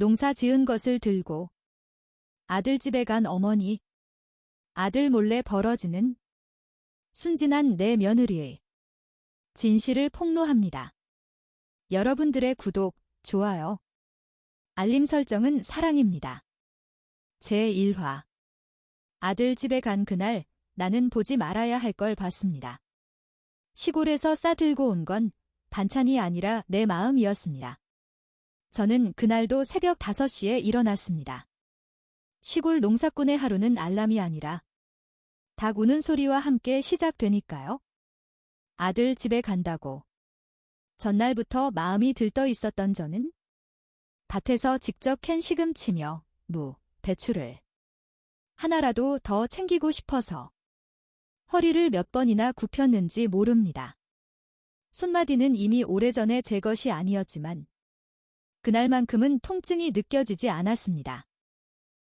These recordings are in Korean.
농사 지은 것을 들고 아들 집에 간 어머니, 아들 몰래 벌어지는 순진한 내 며느리의 진실을 폭로합니다. 여러분들의 구독, 좋아요, 알림 설정은 사랑입니다. 제1화. 아들 집에 간 그날 나는 보지 말아야 할 걸 봤습니다. 시골에서 싸들고 온 건 반찬이 아니라 내 마음이었습니다. 저는 그날도 새벽 5시에 일어났습니다. 시골 농사꾼의 하루는 알람이 아니라 닭 우는 소리와 함께 시작되니까요. 아들 집에 간다고. 전날부터 마음이 들떠 있었던 저는 밭에서 직접 캔 시금치며 무, 배추를 하나라도 더 챙기고 싶어서 허리를 몇 번이나 굽혔는지 모릅니다. 손마디는 이미 오래전에 제 것이 아니었지만 그날만큼은 통증이 느껴지지 않았습니다.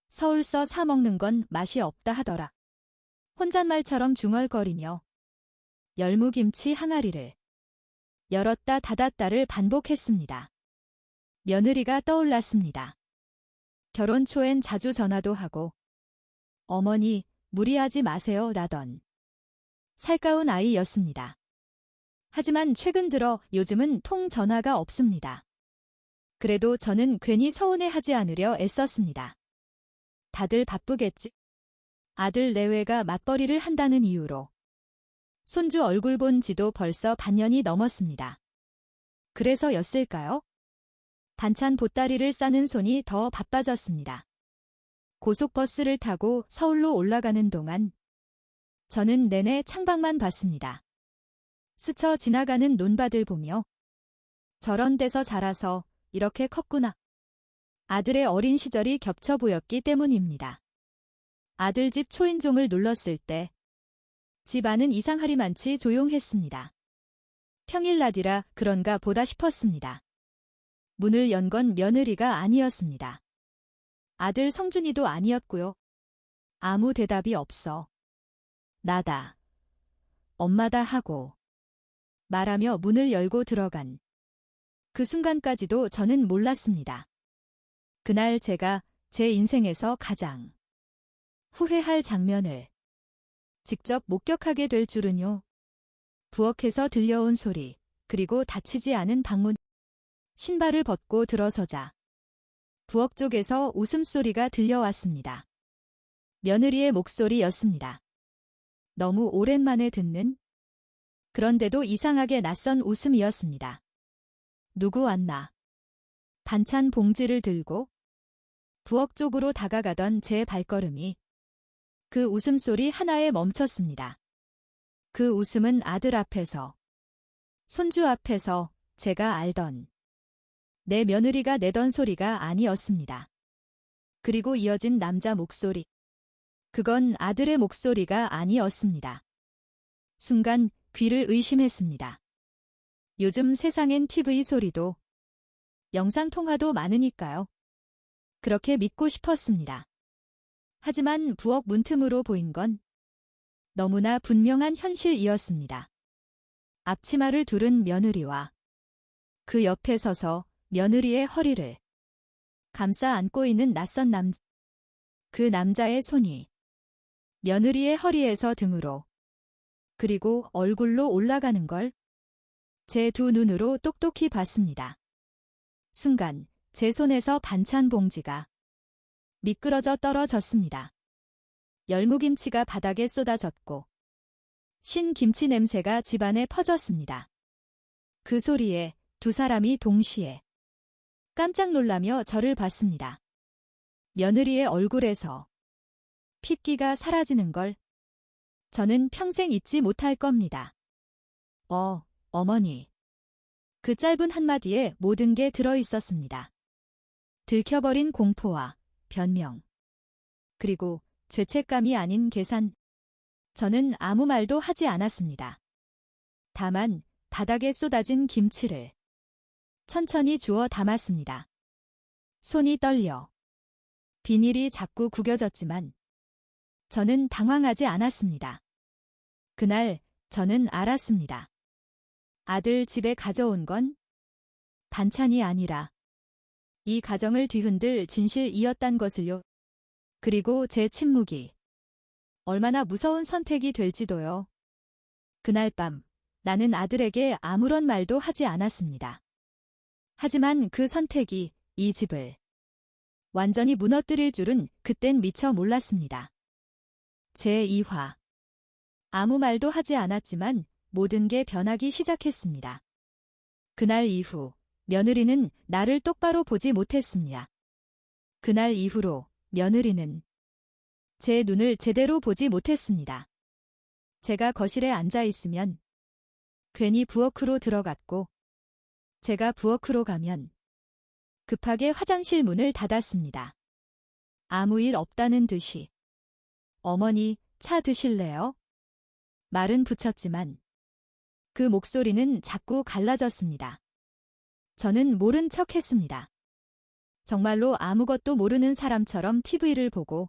서울서 사 먹는 건 맛이 없다 하더라. 혼잣말처럼 중얼거리며 열무김치 항아리를 열었다 닫았다를 반복했습니다. 며느리가 떠올랐습니다. 결혼 초엔 자주 전화도 하고 어머니 무리하지 마세요 라던 살가운 아이였습니다. 하지만 최근 들어 요즘은 통 전화가 없습니다. 그래도 저는 괜히 서운해하지 않으려 애썼습니다. 다들 바쁘겠지? 아들 내외가 맞벌이를 한다는 이유로 손주 얼굴 본 지도 벌써 반년이 넘었습니다. 그래서였을까요? 반찬 보따리를 싸는 손이 더 바빠졌습니다. 고속버스를 타고 서울로 올라가는 동안 저는 내내 창밖만 봤습니다. 스쳐 지나가는 논밭을 보며 저런 데서 자라서 이렇게 컸구나. 아들의 어린 시절이 겹쳐 보였기 때문입니다. 아들 집 초인종을 눌렀을 때 집 안은 이상하리만치 조용했습니다. 평일날이라 그런가 보다 싶었습니다. 문을 연 건 며느리가 아니었습니다. 아들 성준이도 아니었고요. 아무 대답이 없어. 나다. 엄마다 하고 말하며 문을 열고 들어간 그 순간까지도 저는 몰랐습니다. 그날 제가 제 인생에서 가장 후회할 장면을 직접 목격하게 될 줄은요. 부엌에서 들려온 소리, 그리고 닫히지 않은 방문. 신발을 벗고 들어서자 부엌 쪽에서 웃음소리가 들려왔습니다. 며느리의 목소리였습니다. 너무 오랜만에 듣는, 그런데도 이상하게 낯선 웃음이었습니다. 누구 왔나? 반찬 봉지를 들고 부엌 쪽으로 다가가던 제 발걸음이 그 웃음소리 하나에 멈췄습니다. 그 웃음은 아들 앞에서, 손주 앞에서 제가 알던 내 며느리가 내던 소리가 아니었습니다. 그리고 이어진 남자 목소리. 그건 아들의 목소리가 아니었습니다. 순간 귀를 의심했습니다. 요즘 세상엔 TV 소리도 영상통화도 많으니까요. 그렇게 믿고 싶었습니다. 하지만 부엌 문틈으로 보인 건 너무나 분명한 현실이었습니다. 앞치마를 두른 며느리와 그 옆에 서서 며느리의 허리를 감싸 안고 있는 낯선 남자. 그 남자의 손이 며느리의 허리에서 등으로 그리고 얼굴로 올라가는 걸 제 두 눈으로 똑똑히 봤습니다. 순간 제 손에서 반찬 봉지가 미끄러져 떨어졌습니다. 열무김치가 바닥에 쏟아졌고 신 김치 냄새가 집안에 퍼졌습니다. 그 소리에 두 사람이 동시에 깜짝 놀라며 저를 봤습니다. 며느리의 얼굴에서 핏기가 사라지는 걸 저는 평생 잊지 못할 겁니다. 어머니. 그 짧은 한마디에 모든 게 들어있었습니다. 들켜버린 공포와 변명, 그리고 죄책감이 아닌 계산. 저는 아무 말도 하지 않았습니다. 다만 바닥에 쏟아진 김치를 천천히 주워 담았습니다. 손이 떨려 비닐이 자꾸 구겨졌지만 저는 당황하지 않았습니다. 그날 저는 알았습니다. 아들 집에 가져온 건 반찬이 아니라 이 가정을 뒤흔들 진실이었단 것을요. 그리고 제 침묵이 얼마나 무서운 선택이 될지도요. 그날 밤 나는 아들에게 아무런 말도 하지 않았습니다. 하지만 그 선택이 이 집을 완전히 무너뜨릴 줄은 그땐 미처 몰랐습니다. 제2화. 아무 말도 하지 않았지만 모든 게 변하기 시작했습니다. 그날 이후 며느리는 나를 똑바로 보지 못했습니다. 그날 이후로 며느리는 제 눈을 제대로 보지 못했습니다. 제가 거실에 앉아 있으면 괜히 부엌으로 들어갔고 제가 부엌으로 가면 급하게 화장실 문을 닫았습니다. 아무 일 없다는 듯이. 어머니, 차 드실래요? 말은 붙였지만 그 목소리는 자꾸 갈라졌습니다. 저는 모른 척 했습니다. 정말로 아무것도 모르는 사람처럼 TV를 보고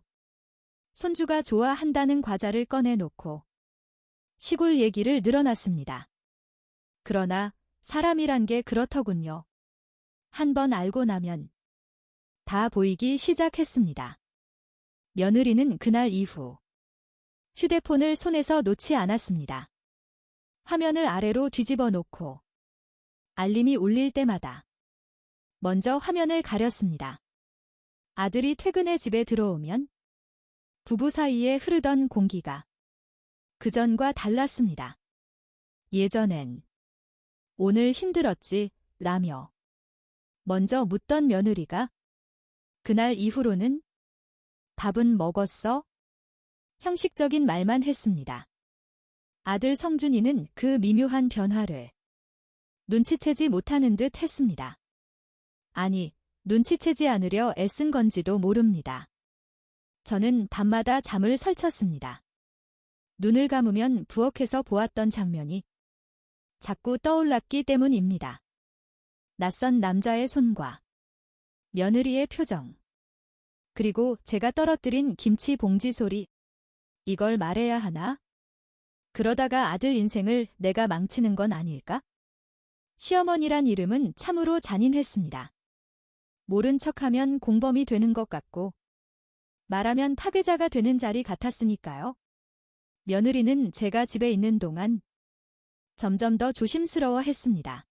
손주가 좋아한다는 과자를 꺼내놓고 시골 얘기를 늘어놨습니다. 그러나 사람이란 게 그렇더군요. 한번 알고 나면 다 보이기 시작했습니다. 며느리는 그날 이후 휴대폰을 손에서 놓지 않았습니다. 화면을 아래로 뒤집어 놓고 알림이 울릴 때마다 먼저 화면을 가렸습니다. 아들이 퇴근해 집에 들어오면 부부 사이에 흐르던 공기가 그전과 달랐습니다. 예전엔 오늘 힘들었지 라며 먼저 묻던 며느리가 그날 이후로는 밥은 먹었어? 형식적인 말만 했습니다. 아들 성준이는 그 미묘한 변화를 눈치채지 못하는 듯 했습니다. 아니, 눈치채지 않으려 애쓴 건지도 모릅니다. 저는 밤마다 잠을 설쳤습니다. 눈을 감으면 부엌에서 보았던 장면이 자꾸 떠올랐기 때문입니다. 낯선 남자의 손과 며느리의 표정, 그리고 제가 떨어뜨린 김치 봉지 소리. 이걸 말해야 하나? 그러다가 아들 인생을 내가 망치는 건 아닐까? 시어머니란 이름은 참으로 잔인했습니다. 모른 척하면 공범이 되는 것 같고 말하면 파괴자가 되는 자리 같았으니까요. 며느리는 제가 집에 있는 동안 점점 더 조심스러워했습니다.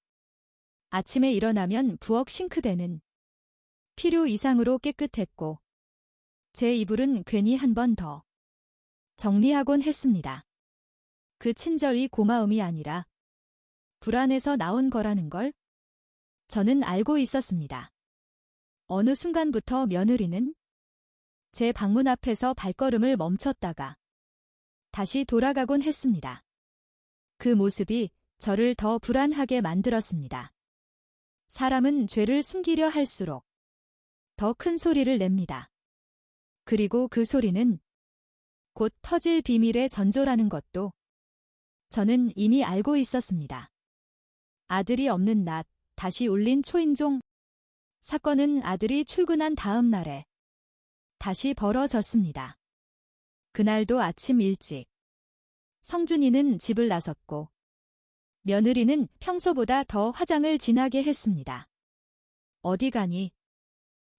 아침에 일어나면 부엌 싱크대는 필요 이상으로 깨끗했고 제 이불은 괜히 한 번 더 정리하곤 했습니다. 그 친절이 고마움이 아니라 불안해서 나온 거라는 걸 저는 알고 있었습니다. 어느 순간부터 며느리는 제 방문 앞에서 발걸음을 멈췄다가 다시 돌아가곤 했습니다. 그 모습이 저를 더 불안하게 만들었습니다. 사람은 죄를 숨기려 할수록 더 큰 소리를 냅니다. 그리고 그 소리는 곧 터질 비밀의 전조라는 것도 저는 이미 알고 있었습니다. 아들이 없는 낮 다시 울린 초인종. 사건은 아들이 출근한 다음 날에 다시 벌어졌습니다. 그날도 아침 일찍 성준이는 집을 나섰고 며느리는 평소보다 더 화장을 진하게 했습니다. 어디 가니?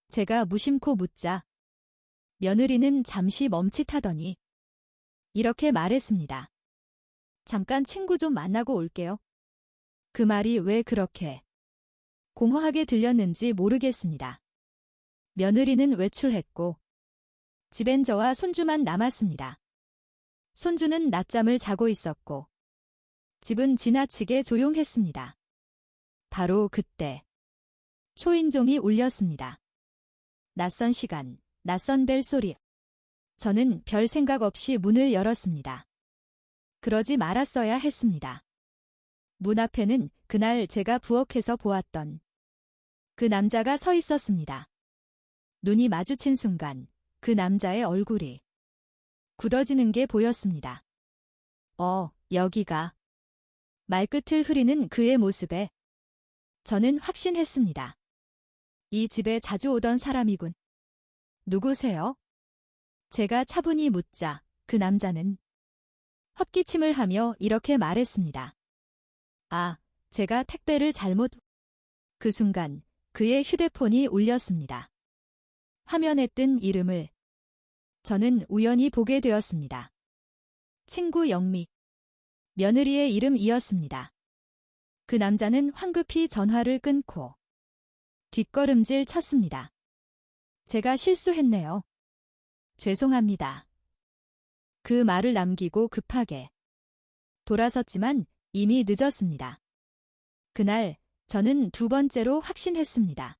제가 무심코 묻자 며느리는 잠시 멈칫하더니 이렇게 말했습니다. 잠깐 친구 좀 만나고 올게요. 그 말이 왜 그렇게 공허하게 들렸는지 모르겠습니다. 며느리는 외출했고 집엔 저와 손주만 남았습니다. 손주는 낮잠을 자고 있었고 집은 지나치게 조용했습니다. 바로 그때 초인종이 울렸습니다. 낯선 시간, 낯선 벨소리. 저는 별 생각 없이 문을 열었습니다. 그러지 말았어야 했습니다. 문 앞에는 그날 제가 부엌에서 보았던 그 남자가 서 있었습니다. 눈이 마주친 순간 그 남자의 얼굴이 굳어지는 게 보였습니다. 여기가. 말끝을 흐리는 그의 모습에 저는 확신했습니다. 이 집에 자주 오던 사람이군. 누구세요? 제가 차분히 묻자 그 남자는 헛기침을 하며 이렇게 말했습니다. 제가 택배를 잘못... 그 순간 그의 휴대폰이 울렸습니다. 화면에 뜬 이름을 저는 우연히 보게 되었습니다. 친구 영미. 며느리의 이름이었습니다. 그 남자는 황급히 전화를 끊고 뒷걸음질 쳤습니다. 제가 실수했네요. 죄송합니다. 그 말을 남기고 급하게 돌아섰지만 이미 늦었습니다. 그날 저는 두 번째로 확신했습니다.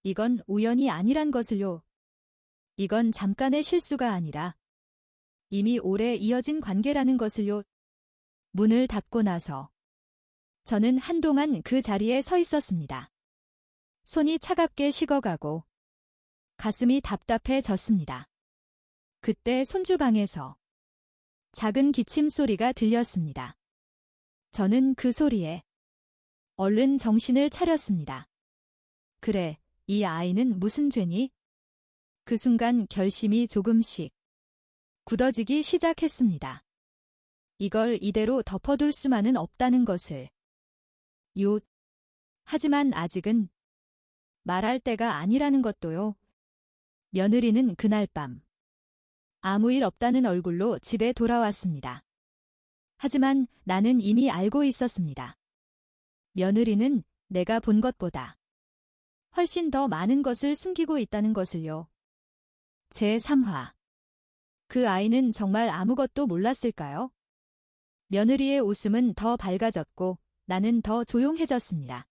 이건 우연이 아니란 것을요. 이건 잠깐의 실수가 아니라 이미 오래 이어진 관계라는 것을요. 문을 닫고 나서 저는 한동안 그 자리에 서 있었습니다. 손이 차갑게 식어가고 가슴이 답답해졌습니다. 그때 손주방에서 작은 기침 소리가 들렸습니다. 저는 그 소리에 얼른 정신을 차렸습니다. 그래, 이 아이는 무슨 죄니? 그 순간 결심이 조금씩 굳어지기 시작했습니다. 이걸 이대로 덮어둘 수만은 없다는 것을. 하지만 아직은 말할 때가 아니라는 것도요. 며느리는 그날 밤 아무 일 없다는 얼굴로 집에 돌아왔습니다. 하지만 나는 이미 알고 있었습니다. 며느리는 내가 본 것보다 훨씬 더 많은 것을 숨기고 있다는 것을요. 제3화. 그 아이는 정말 아무것도 몰랐을까요? 며느리의 웃음은 더 밝아졌고 나는 더 조용해졌습니다.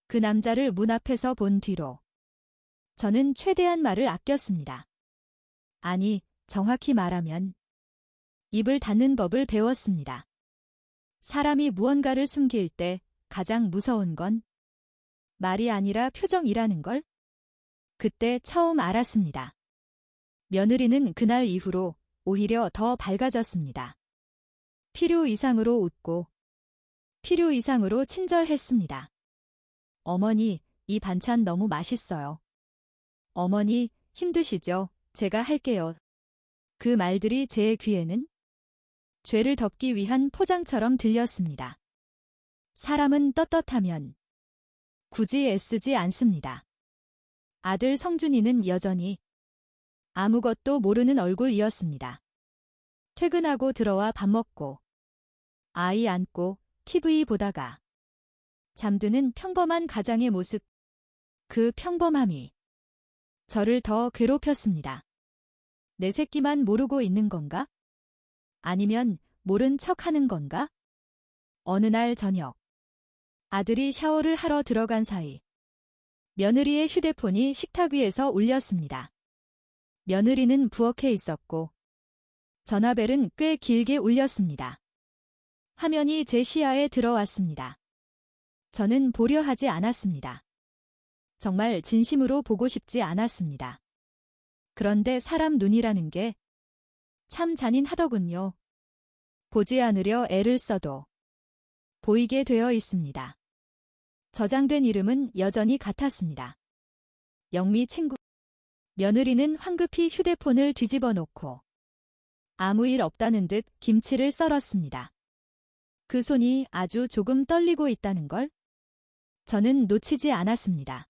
그 남자를 문 앞에서 본 뒤로 저는 최대한 말을 아꼈습니다. 아니, 정확히 말하면 입을 닫는 법을 배웠습니다. 사람이 무언가를 숨길 때 가장 무서운 건 말이 아니라 표정이라는 걸 그때 처음 알았습니다. 며느리는 그날 이후로 오히려 더 밝아졌습니다. 필요 이상으로 웃고 필요 이상으로 친절했습니다. 어머니, 이 반찬 너무 맛있어요. 어머니, 힘드시죠? 제가 할게요. 그 말들이 제 귀에는 죄를 덮기 위한 포장처럼 들렸습니다. 사람은 떳떳하면 굳이 애쓰지 않습니다. 아들 성준이는 여전히 아무것도 모르는 얼굴이었습니다. 퇴근하고 들어와 밥 먹고 아이 안고 TV 보다가 잠드는 평범한 가장의 모습, 그 평범함이 저를 더 괴롭혔습니다. 내 새끼만 모르고 있는 건가? 아니면 모른 척하는 건가? 어느 날 저녁, 아들이 샤워를 하러 들어간 사이 며느리의 휴대폰이 식탁 위에서 울렸습니다. 며느리는 부엌에 있었고 전화벨은 꽤 길게 울렸습니다. 화면이 제 시야에 들어왔습니다. 저는 보려 하지 않았습니다. 정말 진심으로 보고 싶지 않았습니다. 그런데 사람 눈이라는 게 참 잔인하더군요. 보지 않으려 애를 써도 보이게 되어 있습니다. 저장된 이름은 여전히 같았습니다. 영미 친구. 며느리는 황급히 휴대폰을 뒤집어 놓고 아무 일 없다는 듯 김치를 썰었습니다. 그 손이 아주 조금 떨리고 있다는 걸 저는 놓치지 않았습니다.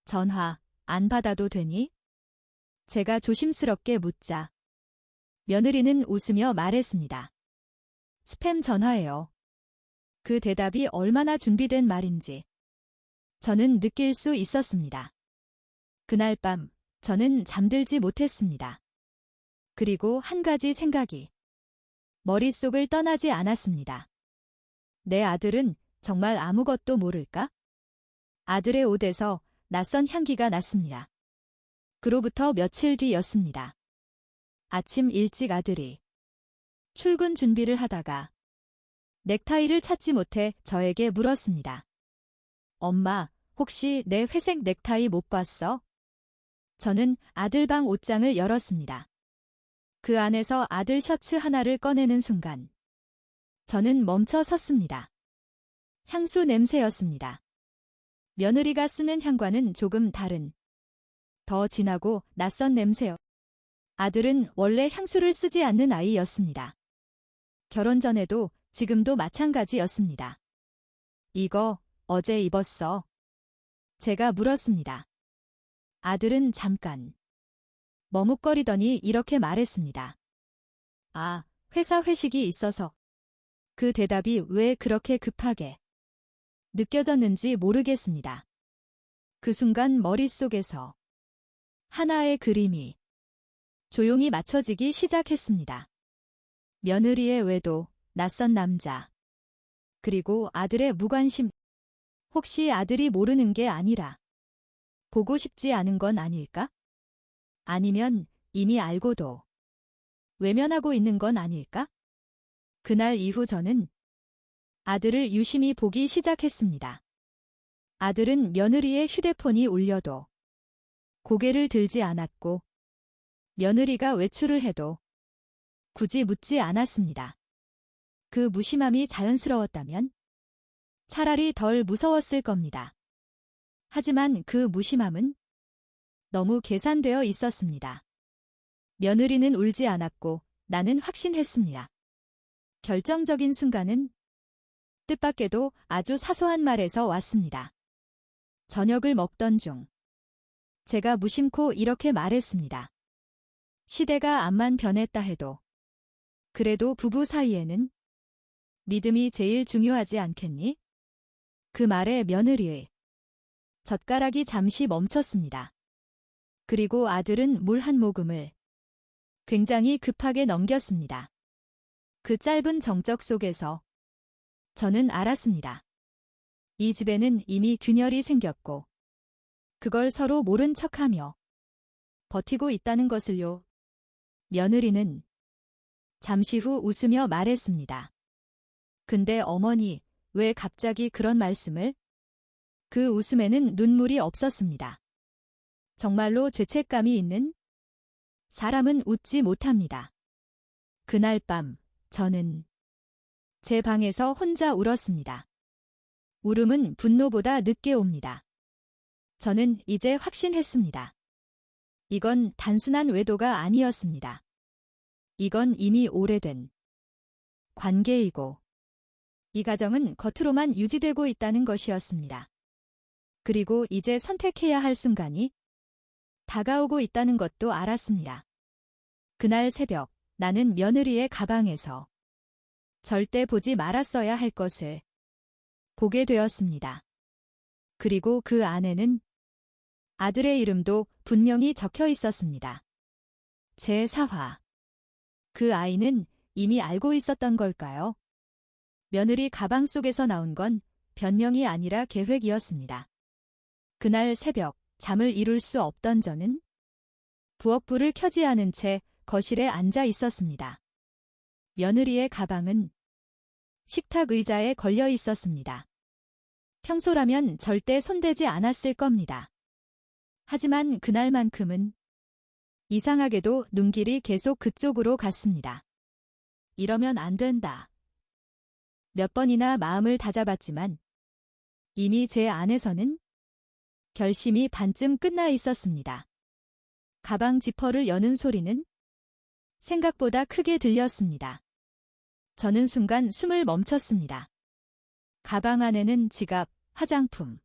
전화 안 받아도 되니? 제가 조심스럽게 묻자 며느리는 웃으며 말했습니다. 스팸 전화예요. 그 대답이 얼마나 준비된 말인지 저는 느낄 수 있었습니다. 그날 밤 저는 잠들지 못했습니다. 그리고 한 가지 생각이 머릿속을 떠나지 않았습니다. 내 아들은 정말 아무것도 모를까? 아들의 옷에서 낯선 향기가 났습니다. 그로부터 며칠 뒤였습니다. 아침 일찍 아들이 출근 준비를 하다가 넥타이를 찾지 못해 저에게 물었습니다. 엄마, 혹시 내 회색 넥타이 못 봤어? 저는 아들 방 옷장을 열었습니다. 그 안에서 아들 셔츠 하나를 꺼내는 순간 저는 멈춰 섰습니다. 향수 냄새였습니다. 며느리가 쓰는 향과는 조금 다른, 더 진하고 낯선 냄새요. 아들은 원래 향수를 쓰지 않는 아이였습니다. 결혼 전에도 지금도 마찬가지였습니다. 이거 어제 입었어. 제가 물었습니다. 아들은 잠깐 머뭇거리더니 이렇게 말했습니다. 아, 회사 회식이 있어서. 그 대답이 왜 그렇게 급하게 느껴졌는지 모르겠습니다. 그 순간 머릿속에서 하나의 그림이 조용히 맞춰지기 시작했습니다. 며느리의 외도, 낯선 남자, 그리고 아들의 무관심. 혹시 아들이 모르는 게 아니라 보고 싶지 않은 건 아닐까? 아니면 이미 알고도 외면하고 있는 건 아닐까? 그날 이후 저는 아들을 유심히 보기 시작했습니다. 아들은 며느리의 휴대폰이 울려도 고개를 들지 않았고 며느리가 외출을 해도 굳이 묻지 않았습니다. 그 무심함이 자연스러웠다면 차라리 덜 무서웠을 겁니다. 하지만 그 무심함은 너무 계산되어 있었습니다. 며느리는 울지 않았고 나는 확신했습니다. 결정적인 순간은 뜻밖에도 아주 사소한 말에서 왔습니다. 저녁을 먹던 중 제가 무심코 이렇게 말했습니다. 시대가 암만 변했다 해도 그래도 부부 사이에는 믿음이 제일 중요하지 않겠니? 그 말에 며느리의 젓가락이 잠시 멈췄습니다. 그리고 아들은 물 한 모금을 굉장히 급하게 넘겼습니다. 그 짧은 정적 속에서 저는 알았습니다. 이 집에는 이미 균열이 생겼고 그걸 서로 모른 척하며 버티고 있다는 것을요. 며느리는 잠시 후 웃으며 말했습니다. 근데 어머니, 왜 갑자기 그런 말씀을? 그 웃음에는 눈물이 없었습니다. 정말로 죄책감이 있는 사람은 웃지 못합니다. 그날 밤 저는 제 방에서 혼자 울었습니다. 울음은 분노보다 늦게 옵니다. 저는 이제 확신했습니다. 이건 단순한 외도가 아니었습니다. 이건 이미 오래된 관계이고 이 가정은 겉으로만 유지되고 있다는 것이었습니다. 그리고 이제 선택해야 할 순간이 다가오고 있다는 것도 알았습니다. 그날 새벽 나는 며느리의 가방에서 절대 보지 말았어야 할 것을 보게 되었습니다. 그리고 그 안에는 아들의 이름도 분명히 적혀 있었습니다. 제4화. 그 아이는 이미 알고 있었던 걸까요? 며느리 가방 속에서 나온 건 변명이 아니라 계획이었습니다. 그날 새벽 잠을 이룰 수 없던 저는 부엌불을 켜지 않은 채 거실에 앉아 있었습니다. 며느리의 가방은 식탁 의자에 걸려 있었습니다. 평소라면 절대 손대지 않았을 겁니다. 하지만 그날만큼은 이상하게도 눈길이 계속 그쪽으로 갔습니다. 이러면 안 된다. 몇 번이나 마음을 다잡았지만 이미 제 안에서는 결심이 반쯤 끝나 있었습니다. 가방 지퍼를 여는 소리는 생각보다 크게 들렸습니다. 저는 순간 숨을 멈췄습니다. 가방 안에는 지갑, 화장품,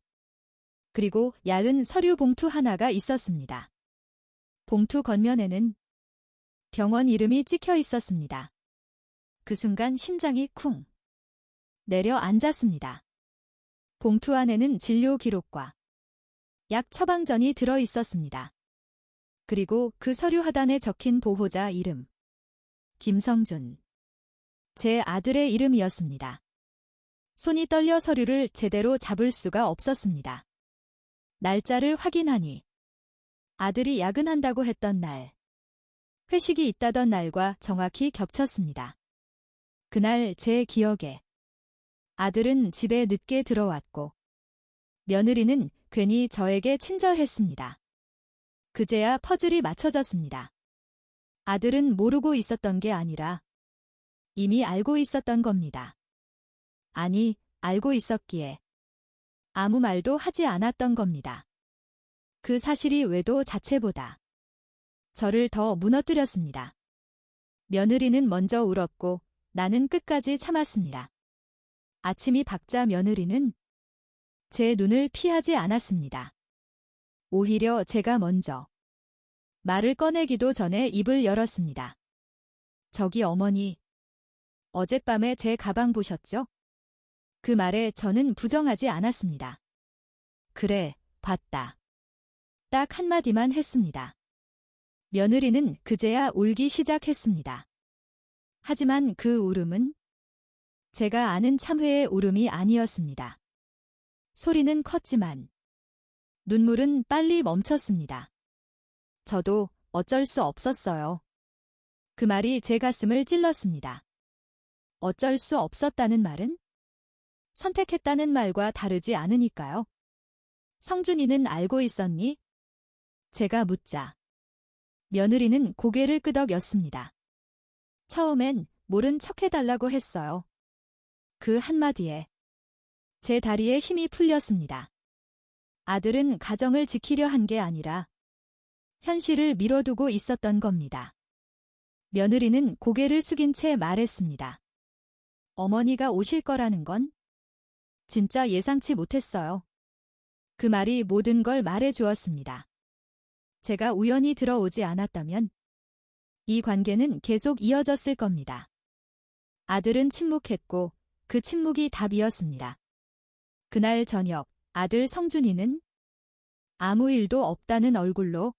그리고 얇은 서류 봉투 하나가 있었습니다. 봉투 겉면에는 병원 이름이 찍혀 있었습니다. 그 순간 심장이 쿵 내려앉았습니다. 봉투 안에는 진료 기록과 약 처방전이 들어 있었습니다. 그리고 그 서류 하단에 적힌 보호자 이름. 김성준. 제 아들의 이름이었습니다. 손이 떨려 서류를 제대로 잡을 수가 없었습니다. 날짜를 확인하니 아들이 야근한다고 했던 날, 회식이 있다던 날과 정확히 겹쳤습니다. 그날 제 기억에 아들은 집에 늦게 들어왔고 며느리는 괜히 저에게 친절했습니다. 그제야 퍼즐이 맞춰졌습니다. 아들은 모르고 있었던 게 아니라 이미 알고 있었던 겁니다. 아니, 알고 있었기에 아무 말도 하지 않았던 겁니다. 그 사실이 외도 자체보다 저를 더 무너뜨렸습니다. 며느리는 먼저 울었고 나는 끝까지 참았습니다. 아침이 밝자 며느리는 제 눈을 피하지 않았습니다. 오히려 제가 먼저 말을 꺼내기도 전에 입을 열었습니다. 저기 어머니, 어젯밤에 제 가방 보셨죠? 그 말에 저는 부정하지 않았습니다. 그래, 봤다. 딱 한마디만 했습니다. 며느리는 그제야 울기 시작했습니다. 하지만 그 울음은 제가 아는 참회의 울음이 아니었습니다. 소리는 컸지만 눈물은 빨리 멈췄습니다. 저도 어쩔 수 없었어요. 그 말이 제 가슴을 찔렀습니다. 어쩔 수 없었다는 말은 선택했다는 말과 다르지 않으니까요. 성준이는 알고 있었니? 제가 묻자 며느리는 고개를 끄덕였습니다. 처음엔 모른 척 해달라고 했어요. 그 한마디에 제 다리에 힘이 풀렸습니다. 아들은 가정을 지키려 한 게 아니라 현실을 미뤄두고 있었던 겁니다. 며느리는 고개를 숙인 채 말했습니다. 어머니가 오실 거라는 건 진짜 예상치 못했어요. 그 말이 모든 걸 말해 주었습니다. 제가 우연히 들어오지 않았다면 이 관계는 계속 이어졌을 겁니다. 아들은 침묵했고 그 침묵이 답이었습니다. 그날 저녁 아들 성준이는 아무 일도 없다는 얼굴로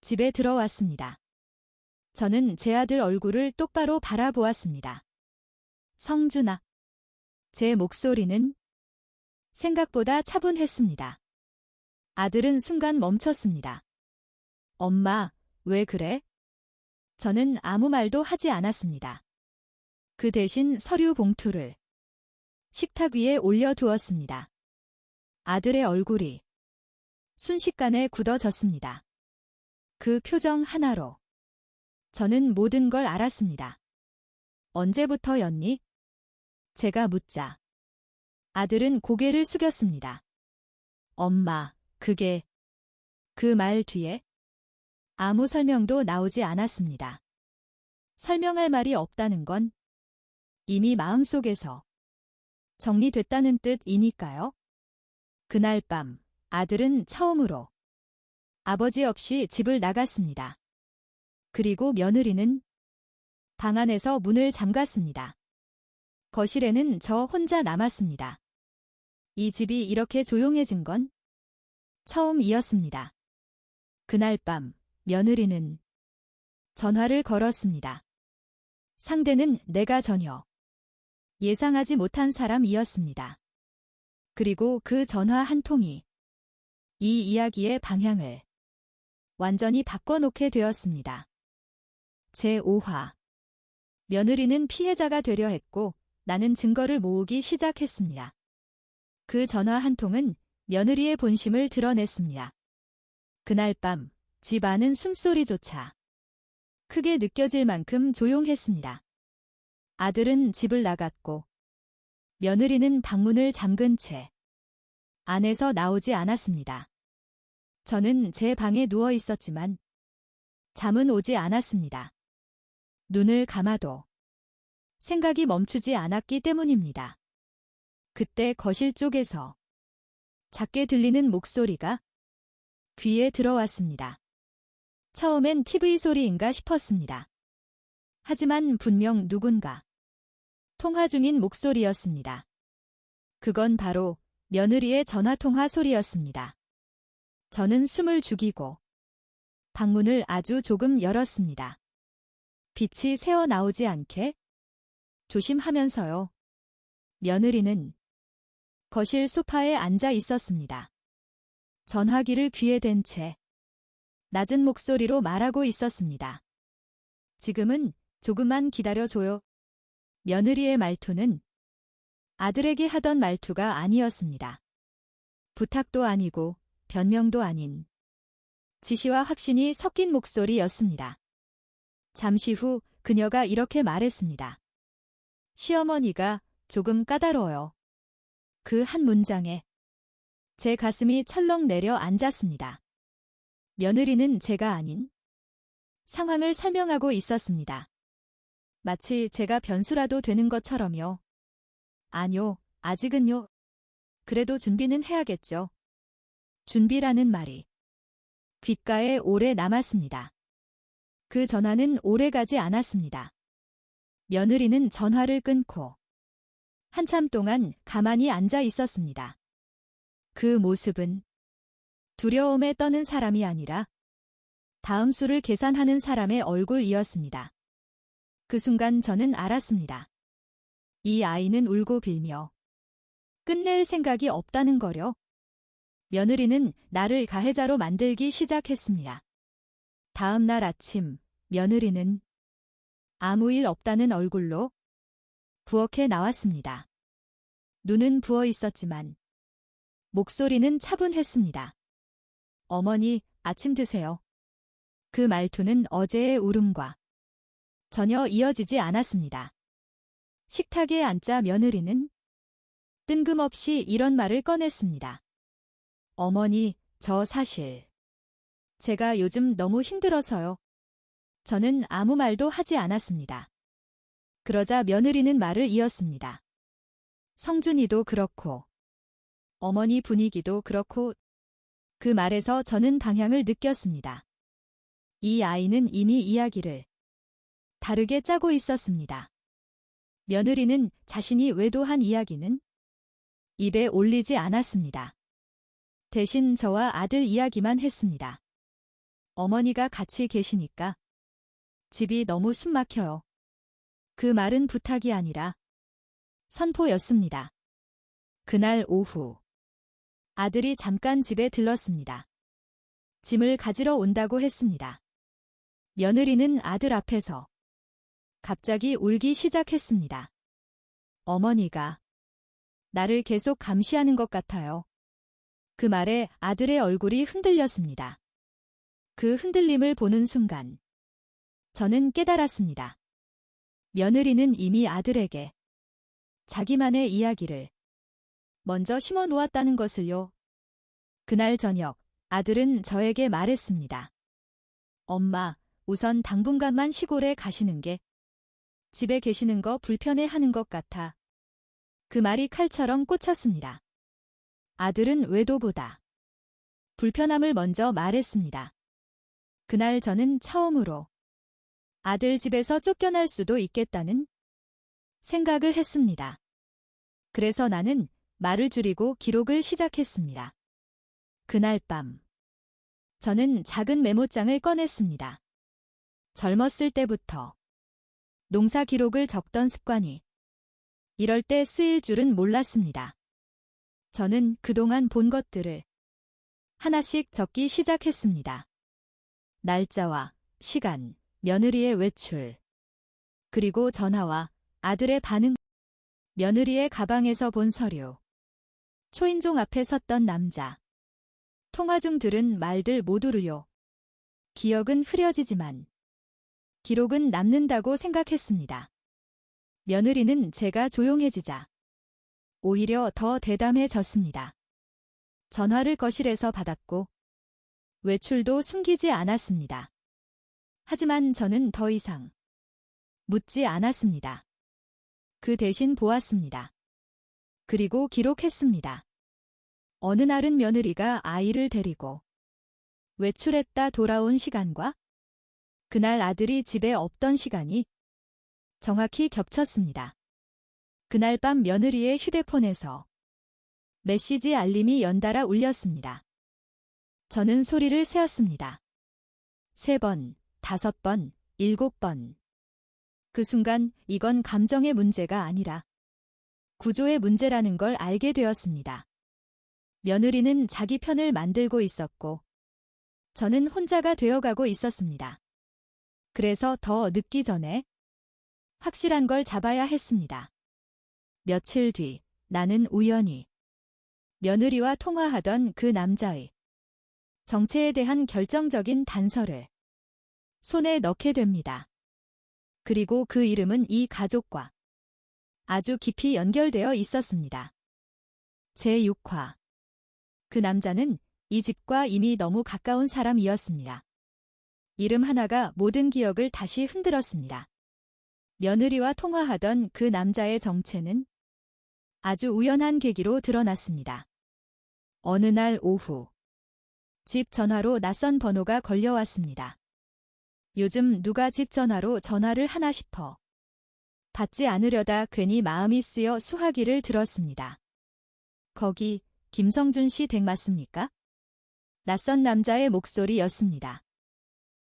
집에 들어왔습니다. 저는 제 아들 얼굴을 똑바로 바라보았습니다. 성준아. 제 목소리는 생각보다 차분했습니다. 아들은 순간 멈췄습니다. 엄마, 왜 그래? 저는 아무 말도 하지 않았습니다. 그 대신 서류 봉투를 식탁 위에 올려두었습니다. 아들의 얼굴이 순식간에 굳어졌습니다. 그 표정 하나로 저는 모든 걸 알았습니다. 언제부터였니? 제가 묻자 아들은 고개를 숙였습니다. 엄마, 그게... 그 말 뒤에 아무 설명도 나오지 않았습니다. 설명할 말이 없다는 건 이미 마음속에서 정리됐다는 뜻이니까요. 그날 밤 아들은 처음으로 아버지 없이 집을 나갔습니다. 그리고 며느리는 방 안에서 문을 잠갔습니다. 거실에는 저 혼자 남았습니다. 이 집이 이렇게 조용해진 건 처음이었습니다. 그날 밤 며느리는 전화를 걸었습니다. 상대는 내가 전혀 예상하지 못한 사람이었습니다. 그리고 그 전화 한 통이 이 이야기의 방향을 완전히 바꿔놓게 되었습니다. 제5화 며느리는 피해자가 되려 했고 나는 증거를 모으기 시작했습니다. 그 전화 한 통은 며느리의 본심을 드러냈습니다. 그날 밤 집 안은 숨소리조차 크게 느껴질 만큼 조용했습니다. 아들은 집을 나갔고 며느리는 방문을 잠근 채 안에서 나오지 않았습니다. 저는 제 방에 누워 있었지만 잠은 오지 않았습니다. 눈을 감아도 생각이 멈추지 않았기 때문입니다. 그때 거실 쪽에서 작게 들리는 목소리가 귀에 들어왔습니다. 처음엔 TV 소리인가 싶었습니다. 하지만 분명 누군가 통화 중인 목소리였습니다. 그건 바로 며느리의 전화통화 소리였습니다. 저는 숨을 죽이고 방문을 아주 조금 열었습니다. 빛이 새어 나오지 않게 조심하면서요. 며느리는 거실 소파에 앉아 있었습니다. 전화기를 귀에 댄 채 낮은 목소리로 말하고 있었습니다. 지금은 조금만 기다려줘요. 며느리의 말투는 아들에게 하던 말투가 아니었습니다. 부탁도 아니고 변명도 아닌 지시와 확신이 섞인 목소리였습니다. 잠시 후 그녀가 이렇게 말했습니다. 시어머니가 조금 까다로워요. 그 한 문장에 제 가슴이 철렁 내려 앉았습니다. 며느리는 제가 아닌 상황을 설명하고 있었습니다. 마치 제가 변수라도 되는 것처럼요. 아뇨, 아직은요. 그래도 준비는 해야겠죠. 준비라는 말이 귓가에 오래 남았습니다. 그 전화는 오래가지 않았습니다. 며느리는 전화를 끊고 한참 동안 가만히 앉아 있었습니다. 그 모습은 두려움에 떠는 사람이 아니라 다음 수를 계산하는 사람의 얼굴이었습니다. 그 순간 저는 알았습니다. 이 아이는 울고 빌며 끝낼 생각이 없다는 거려. 며느리는 나를 가해자로 만들기 시작했습니다. 다음 날 아침 며느리는 아무 일 없다는 얼굴로 부엌에 나왔습니다. 눈은 부어 있었지만 목소리는 차분했습니다. 어머니, 아침 드세요. 그 말투는 어제의 울음과 전혀 이어지지 않았습니다. 식탁에 앉자 며느리는 뜬금없이 이런 말을 꺼냈습니다. 어머니, 저 사실 제가 요즘 너무 힘들어서요. 저는 아무 말도 하지 않았습니다. 그러자 며느리는 말을 이었습니다. 성준이도 그렇고 어머니 분위기도 그렇고. 그 말에서 저는 방향을 느꼈습니다. 이 아이는 이미 이야기를 다르게 짜고 있었습니다. 며느리는 자신이 외도한 이야기는 입에 올리지 않았습니다. 대신 저와 아들 이야기만 했습니다. 어머니가 같이 계시니까 집이 너무 숨막혀요. 그 말은 부탁이 아니라 선포였습니다. 그날 오후 아들이 잠깐 집에 들렀습니다. 짐을 가지러 온다고 했습니다. 며느리는 아들 앞에서 갑자기 울기 시작했습니다. 어머니가 나를 계속 감시하는 것 같아요. 그 말에 아들의 얼굴이 흔들렸습니다. 그 흔들림을 보는 순간 저는 깨달았습니다. 며느리는 이미 아들에게 자기만의 이야기를 먼저 심어 놓았다는 것을요. 그날 저녁 아들은 저에게 말했습니다. 엄마, 우선 당분간만 시골에 가시는 게 집에 계시는 거 불편해하는 것 같아. 그 말이 칼처럼 꽂혔습니다. 아들은 외도보다 불편함을 먼저 말했습니다. 그날 저는 처음으로 아들 집에서 쫓겨날 수도 있겠다는 생각을 했습니다. 그래서 나는 말을 줄이고 기록을 시작했습니다. 그날 밤 저는 작은 메모장을 꺼냈습니다. 젊었을 때부터 농사 기록을 적던 습관이 이럴 때 쓰일 줄은 몰랐습니다. 저는 그동안 본 것들을 하나씩 적기 시작했습니다. 날짜와 시간, 며느리의 외출, 그리고 전화와 아들의 반응, 며느리의 가방에서 본 서류, 초인종 앞에 섰던 남자, 통화 중 들은 말들 모두를요. 기억은 흐려지지만 기록은 남는다고 생각했습니다. 며느리는 제가 조용해지자 오히려 더 대담해졌습니다. 전화를 거실에서 받았고 외출도 숨기지 않았습니다. 하지만 저는 더 이상 묻지 않았습니다. 그 대신 보았습니다. 그리고 기록했습니다. 어느 날은 며느리가 아이를 데리고 외출했다 돌아온 시간과 그날 아들이 집에 없던 시간이 정확히 겹쳤습니다. 그날 밤 며느리의 휴대폰에서 메시지 알림이 연달아 울렸습니다. 저는 소리를 세었습니다. 3번, 5번, 7번. 그 순간 이건 감정의 문제가 아니라 구조의 문제라는 걸 알게 되었습니다. 며느리는 자기 편을 만들고 있었고 저는 혼자가 되어가고 있었습니다. 그래서 더 늦기 전에 확실한 걸 잡아야 했습니다. 며칠 뒤 나는 우연히 며느리와 통화하던 그 남자의 정체에 대한 결정적인 단서를 손에 넣게 됩니다. 그리고 그 이름은 이 가족과 아주 깊이 연결되어 있었습니다. 제6화. 그 남자는 이 집과 이미 너무 가까운 사람이었습니다. 이름 하나가 모든 기억을 다시 흔들었습니다. 며느리와 통화하던 그 남자의 정체는 아주 우연한 계기로 드러났습니다. 어느 날 오후, 집 전화로 낯선 번호가 걸려왔습니다. 요즘 누가 집 전화로 전화를 하나 싶어 받지 않으려다 괜히 마음이 쓰여 수화기를 들었습니다. 거기 김성준 씨 댁 맞습니까? 낯선 남자의 목소리였습니다.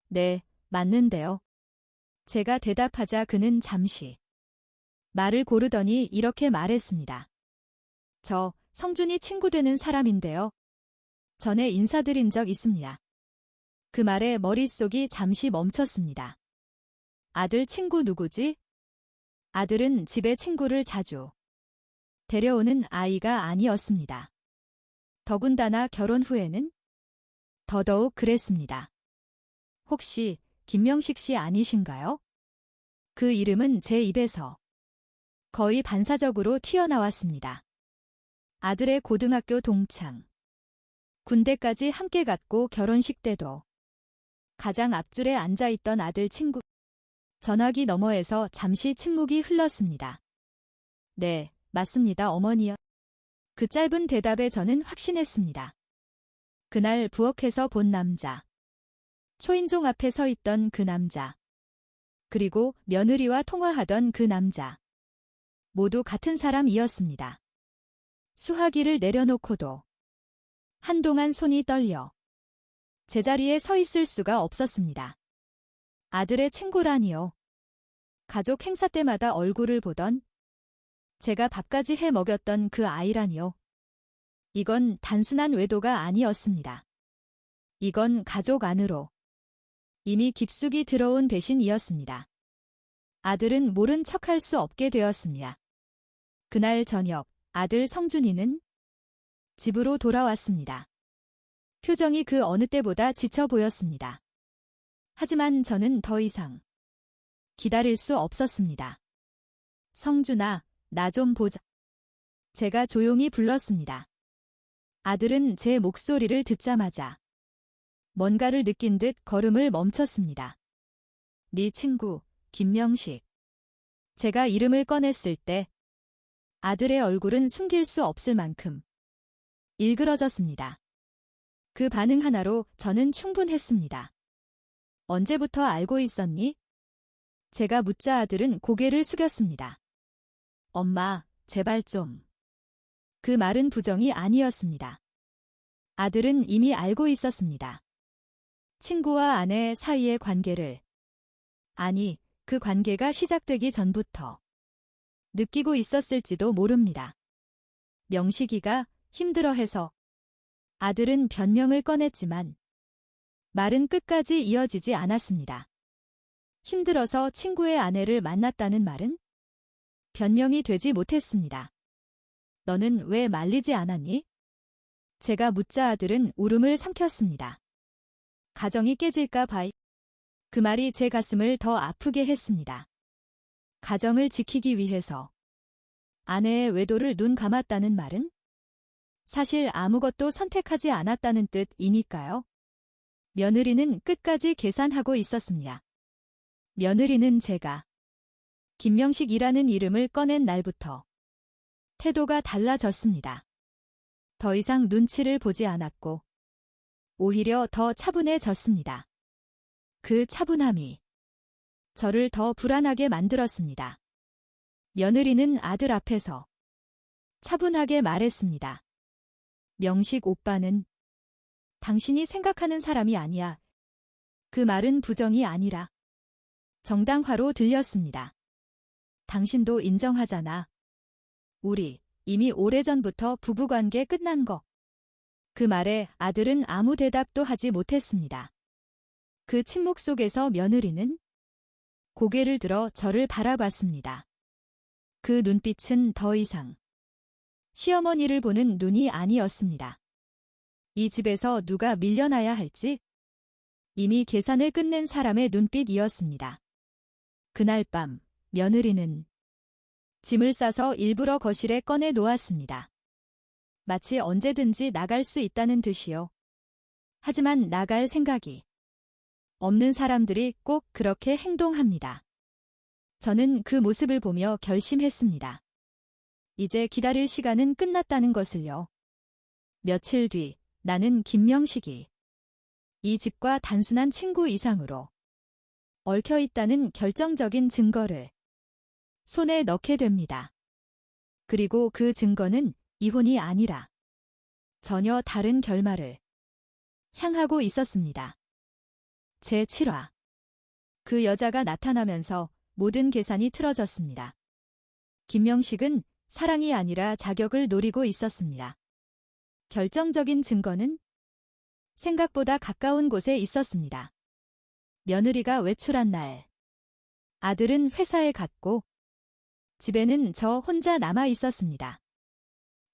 네, 맞는데요. 제가 대답하자 그는 잠시 말을 고르더니 이렇게 말했습니다. 저 성준이 친구 되는 사람인데요. 전에 인사드린 적 있습니다. 그 말에 머릿속이 잠시 멈췄습니다. 아들 친구 누구지? 아들은 집에 친구를 자주 데려오는 아이가 아니었습니다. 더군다나 결혼 후에는 더더욱 그랬습니다. 혹시 김명식 씨 아니신가요? 그 이름은 제 입에서 거의 반사적으로 튀어나왔습니다. 아들의 고등학교 동창. 군대까지 함께 갔고 결혼식 때도 가장 앞줄에 앉아있던 아들 친구. 전화기 너머에서 잠시 침묵이 흘렀습니다. 네, 맞습니다, 어머니요. 그 짧은 대답에 저는 확신했습니다. 그날 부엌에서 본 남자. 초인종 앞에 서 있던 그 남자. 그리고 며느리와 통화하던 그 남자. 모두 같은 사람이었습니다. 수화기를 내려놓고도 한동안 손이 떨려 제자리에 서 있을 수가 없었습니다. 아들의 친구라니요. 가족 행사 때마다 얼굴을 보던, 제가 밥까지 해 먹였던 그 아이라니요. 이건 단순한 외도가 아니었습니다. 이건 가족 안으로 이미 깊숙이 들어온 배신이었습니다. 아들은 모른 척할 수 없게 되었습니다. 그날 저녁 아들 성준이는 집으로 돌아왔습니다. 표정이 그 어느 때보다 지쳐 보였습니다. 하지만 저는 더 이상 기다릴 수 없었습니다. 성준아, 나 좀 보자. 제가 조용히 불렀습니다. 아들은 제 목소리를 듣자마자 뭔가를 느낀 듯 걸음을 멈췄습니다. 네 친구, 김명식. 제가 이름을 꺼냈을 때 아들의 얼굴은 숨길 수 없을 만큼 일그러졌습니다. 그 반응 하나로 저는 충분했습니다. 언제부터 알고 있었니? 제가 묻자 아들은 고개를 숙였습니다. 엄마, 제발 좀. 그 말은 부정이 아니었습니다. 아들은 이미 알고 있었습니다. 친구와 아내 사이의 관계를. 아니, 그 관계가 시작되기 전부터 느끼고 있었을지도 모릅니다. 명식이가 힘들어해서. 아들은 변명을 꺼냈지만 말은 끝까지 이어지지 않았습니다. 힘들어서 친구의 아내를 만났다는 말은 변명이 되지 못했습니다. 너는 왜 말리지 않았니? 제가 묻자 아들은 울음을 삼켰습니다. 가정이 깨질까 봐. 그 말이 제 가슴을 더 아프게 했습니다. 가정을 지키기 위해서 아내의 외도를 눈 감았다는 말은 사실 아무것도 선택하지 않았다는 뜻이니까요. 며느리는 끝까지 계산하고 있었습니다. 며느리는 제가 김명식이라는 이름을 꺼낸 날부터 태도가 달라졌습니다. 더 이상 눈치를 보지 않았고 오히려 더 차분해졌습니다. 그 차분함이 저를 더 불안하게 만들었습니다. 며느리는 아들 앞에서 차분하게 말했습니다. 명식 오빠는 당신이 생각하는 사람이 아니야. 그 말은 부정이 아니라 정당화로 들렸습니다. 당신도 인정하잖아. 우리 이미 오래전부터 부부관계 끝난 거. 그 말에 아들은 아무 대답도 하지 못했습니다. 그 침묵 속에서 며느리는 고개를 들어 저를 바라봤습니다. 그 눈빛은 더 이상 시어머니를 보는 눈이 아니었습니다. 이 집에서 누가 밀려나야 할지 이미 계산을 끝낸 사람의 눈빛이었습니다. 그날 밤 며느리는 짐을 싸서 일부러 거실에 꺼내 놓았습니다. 마치 언제든지 나갈 수 있다는 듯이요. 하지만 나갈 생각이 없는 사람들이 꼭 그렇게 행동합니다. 저는 그 모습을 보며 결심했습니다. 이제 기다릴 시간은 끝났다는 것을요. 며칠 뒤 나는 김명식이 이 집과 단순한 친구 이상으로 얽혀있다는 결정적인 증거를 손에 넣게 됩니다. 그리고 그 증거는 이혼이 아니라 전혀 다른 결말을 향하고 있었습니다. 제7화. 그 여자가 나타나면서 모든 계산이 틀어졌습니다. 김명식은 사랑이 아니라 자격을 노리고 있었습니다. 결정적인 증거는 생각보다 가까운 곳에 있었습니다. 며느리가 외출한 날, 아들은 회사에 갔고 집에는 저 혼자 남아 있었습니다.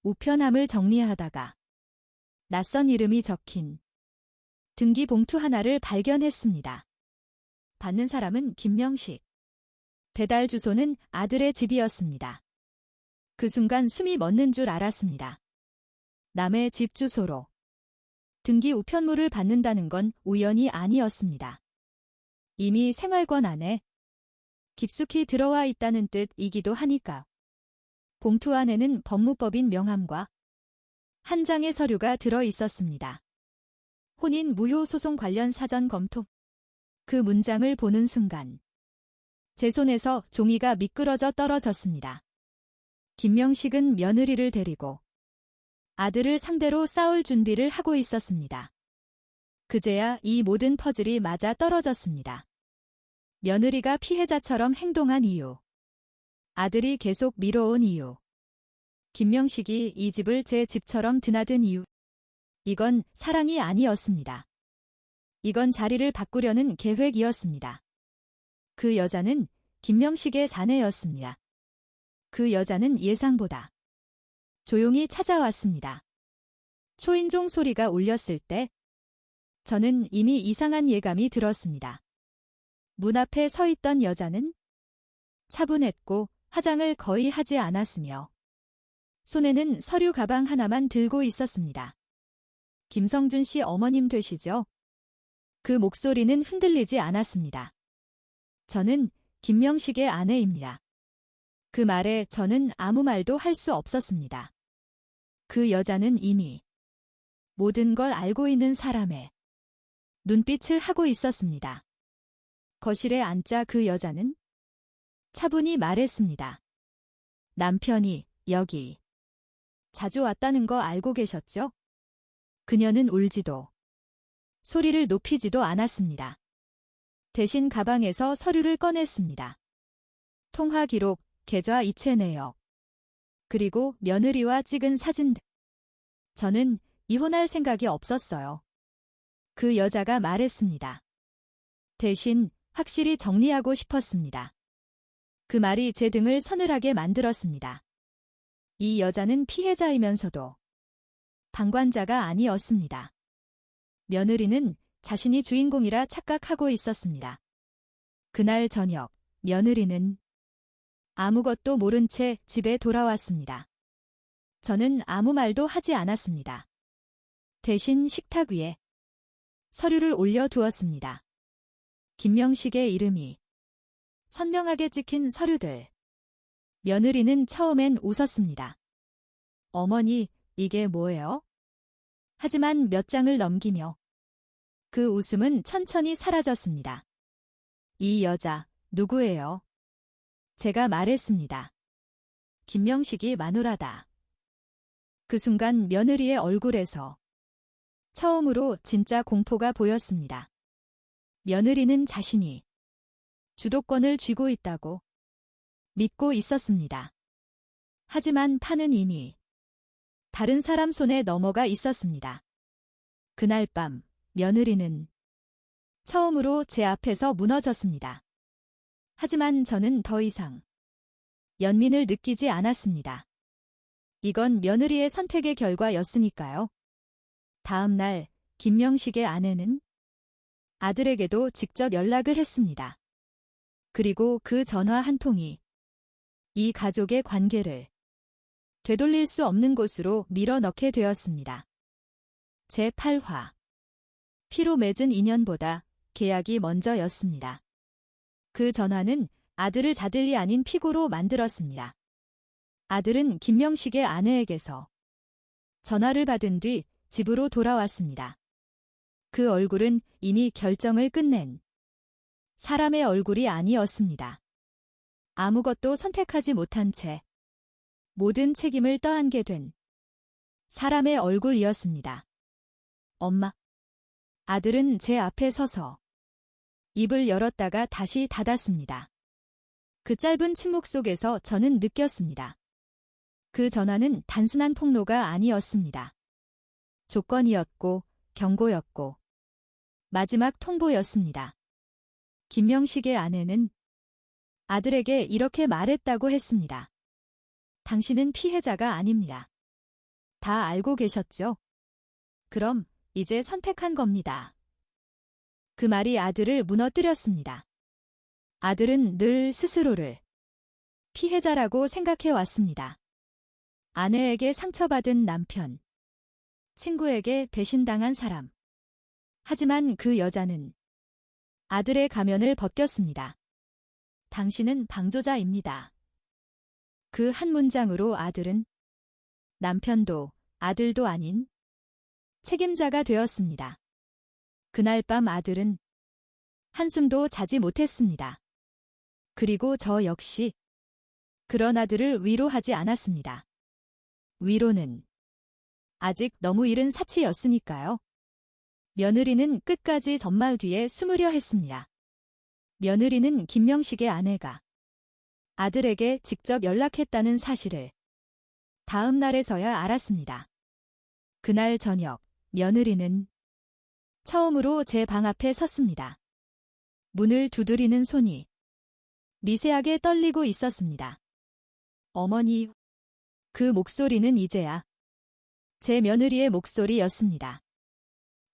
우편함을 정리하다가 낯선 이름이 적힌 등기 봉투 하나를 발견했습니다. 받는 사람은 김명식. 배달 주소는 아들의 집이었습니다. 그 순간 숨이 멎는 줄 알았습니다. 남의 집 주소로 등기 우편물을 받는다는 건 우연이 아니었습니다. 이미 생활권 안에 깊숙이 들어와 있다는 뜻이기도 하니까. 봉투 안에는 법무법인 명함과 한 장의 서류가 들어 있었습니다. 혼인 무효 소송 관련 사전 검토. 그 문장을 보는 순간 제 손에서 종이가 미끄러져 떨어졌습니다. 김명식은 며느리를 데리고 아들을 상대로 싸울 준비를 하고 있었습니다. 그제야 이 모든 퍼즐이 맞아 떨어졌습니다. 며느리가 피해자처럼 행동한 이유, 아들이 계속 미뤄온 이유, 김명식이 이 집을 제 집처럼 드나든 이유. 이건 사랑이 아니었습니다. 이건 자리를 바꾸려는 계획이었습니다. 그 여자는 김명식의 사내였습니다. 그 여자는 예상보다 조용히 찾아왔습니다. 초인종 소리가 울렸을 때 저는 이미 이상한 예감이 들었습니다. 문 앞에 서 있던 여자는 차분했고 화장을 거의 하지 않았으며 손에는 서류 가방 하나만 들고 있었습니다. 김성준 씨 어머님 되시죠? 그 목소리는 흔들리지 않았습니다. 저는 김명식의 아내입니다. 그 말에 저는 아무 말도 할 수 없었습니다. 그 여자는 이미 모든 걸 알고 있는 사람의 눈빛을 하고 있었습니다. 거실에 앉자 그 여자는 차분히 말했습니다. 남편이 여기 자주 왔다는 거 알고 계셨죠? 그녀는 울지도 소리를 높이지도 않았습니다. 대신 가방에서 서류를 꺼냈습니다. 통화 기록, 계좌 이체 내역, 그리고 며느리와 찍은 사진 등. 저는 이혼할 생각이 없었어요. 그 여자가 말했습니다. 대신 확실히 정리하고 싶었습니다. 그 말이 제 등을 서늘하게 만들었습니다. 이 여자는 피해자이면서도 방관자가 아니었습니다. 며느리는 자신이 주인공이라 착각하고 있었습니다. 그날 저녁, 며느리는 아무것도 모른 채 집에 돌아왔습니다. 저는 아무 말도 하지 않았습니다. 대신 식탁 위에 서류를 올려두었습니다. 김명식의 이름이 선명하게 찍힌 서류들. 며느리는 처음엔 웃었습니다. 어머니, 이게 뭐예요? 하지만 몇 장을 넘기며 그 웃음은 천천히 사라졌습니다. 이 여자, 누구예요? 제가 말했습니다. 김명식이 마누라다. 그 순간 며느리의 얼굴에서 처음으로 진짜 공포가 보였습니다. 며느리는 자신이 주도권을 쥐고 있다고 믿고 있었습니다. 하지만 판은 이미 다른 사람 손에 넘어가 있었습니다. 그날 밤 며느리는 처음으로 제 앞에서 무너졌습니다. 하지만 저는 더 이상 연민을 느끼지 않았습니다. 이건 며느리의 선택의 결과였으니까요. 다음 날 김명식의 아내는 아들에게도 직접 연락을 했습니다. 그리고 그 전화 한 통이 이 가족의 관계를 되돌릴 수 없는 곳으로 밀어넣게 되었습니다. 제8화. 피로 맺은 인연보다 계약이 먼저였습니다. 그 전화는 아들을 자들이 아닌 피고로 만들었습니다. 아들은 김명식의 아내에게서 전화를 받은 뒤 집으로 돌아왔습니다. 그 얼굴은 이미 결정을 끝낸 사람의 얼굴이 아니었습니다. 아무것도 선택하지 못한 채 모든 책임을 떠안게 된 사람의 얼굴이었습니다. 엄마. 아들은 제 앞에 서서 입을 열었다가 다시 닫았습니다. 그 짧은 침묵 속에서 저는 느꼈습니다. 그 전화는 단순한 폭로가 아니었습니다. 조건이었고 경고였고 마지막 통보였습니다. 김명식의 아내는 아들에게 이렇게 말했다고 했습니다. 당신은 피해자가 아닙니다. 다 알고 계셨죠? 그럼 이제 선택한 겁니다. 그 말이 아들을 무너뜨렸습니다. 아들은 늘 스스로를 피해자라고 생각해 왔습니다. 아내에게 상처받은 남편, 친구에게 배신당한 사람. 하지만 그 여자는 아들의 가면을 벗겼습니다. 당신은 방조자입니다. 그 한 문장으로 아들은 남편도 아들도 아닌 책임자가 되었습니다. 그날 밤 아들은 한숨도 자지 못했습니다. 그리고 저 역시 그런 아들을 위로하지 않았습니다. 위로는 아직 너무 이른 사치였으니까요. 며느리는 끝까지 전말 뒤에 숨으려 했습니다. 며느리는 김명식의 아내가 아들에게 직접 연락했다는 사실을 다음 날에서야 알았습니다. 그날 저녁, 며느리는 처음으로 제 방 앞에 섰습니다. 문을 두드리는 손이 미세하게 떨리고 있었습니다. 어머니, 그 목소리는 이제야 제 며느리의 목소리였습니다.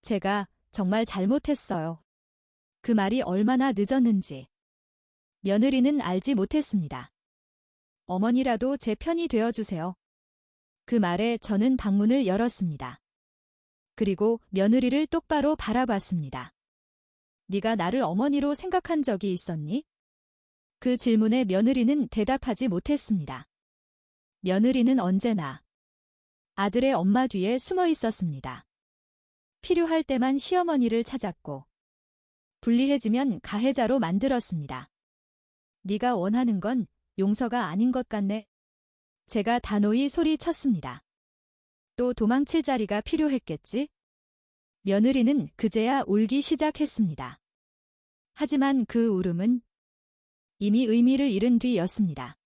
제가 정말 잘못했어요. 그 말이 얼마나 늦었는지 며느리는 알지 못했습니다. 어머니라도 제 편이 되어주세요. 그 말에 저는 방문을 열었습니다. 그리고 며느리를 똑바로 바라봤습니다. 네가 나를 어머니로 생각한 적이 있었니? 그 질문에 며느리는 대답하지 못했습니다. 며느리는 언제나 아들의 엄마 뒤에 숨어 있었습니다. 필요할 때만 시어머니를 찾았고 불리해지면 가해자로 만들었습니다. 네가 원하는 건 용서가 아닌 것 같네. 제가 단호히 소리쳤습니다. 또 도망칠 자리가 필요했겠지? 며느리는 그제야 울기 시작했습니다. 하지만 그 울음은 이미 의미를 잃은 뒤였습니다.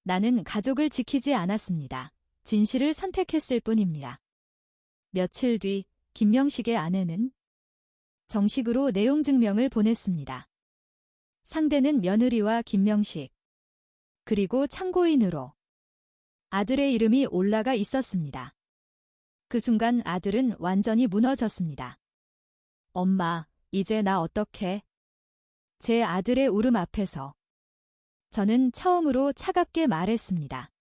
나는 가족을 지키지 않았습니다. 진실을 선택했을 뿐입니다. 며칠 뒤 김명식의 아내는 정식으로 내용 증명을 보냈습니다. 상대는 며느리와 김명식, 그리고 참고인으로 아들의 이름이 올라가 있었습니다. 그 순간 아들은 완전히 무너졌습니다. 엄마, 이제 나 어떡해? 제 아들의 울음 앞에서 저는 처음으로 차갑게 말했습니다.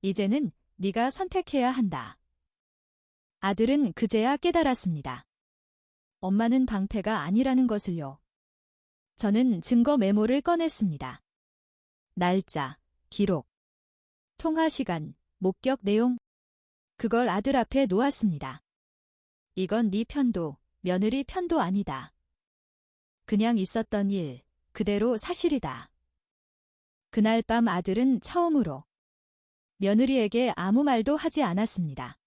이제는 네가 선택해야 한다. 아들은 그제야 깨달았습니다. 엄마는 방패가 아니라는 것을요. 저는 증거 메모를 꺼냈습니다. 날짜, 기록, 통화 시간, 목격 내용. 그걸 아들 앞에 놓았습니다. 이건 네 편도, 며느리 편도 아니다. 그냥 있었던 일, 그대로 사실이다. 그날 밤 아들은 처음으로 며느리에게 아무 말도 하지 않았습니다.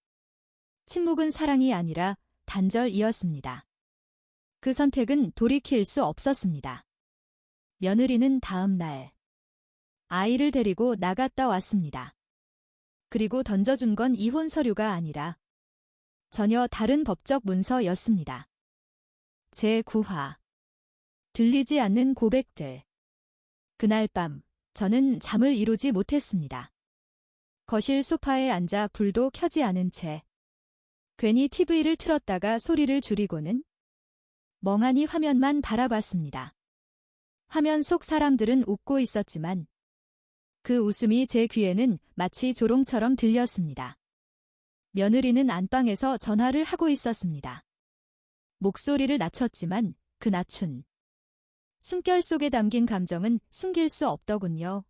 침묵은 사랑이 아니라 단절이었습니다. 그 선택은 돌이킬 수 없었습니다. 며느리는 다음 날 아이를 데리고 나갔다 왔습니다. 그리고 던져준 건 이혼 서류가 아니라 전혀 다른 법적 문서였습니다. 제9화 들리지 않는 고백들. 그날 밤 저는 잠을 이루지 못했습니다. 거실 소파에 앉아 불도 켜지 않은 채 괜히 TV를 틀었다가 소리를 줄이고는 멍하니 화면만 바라봤습니다. 화면 속 사람들은 웃고 있었지만 그 웃음이 제 귀에는 마치 조롱처럼 들렸습니다. 며느리는 안방에서 전화를 하고 있었습니다. 목소리를 낮췄지만 그 낮춘 숨결 속에 담긴 감정은 숨길 수 없더군요.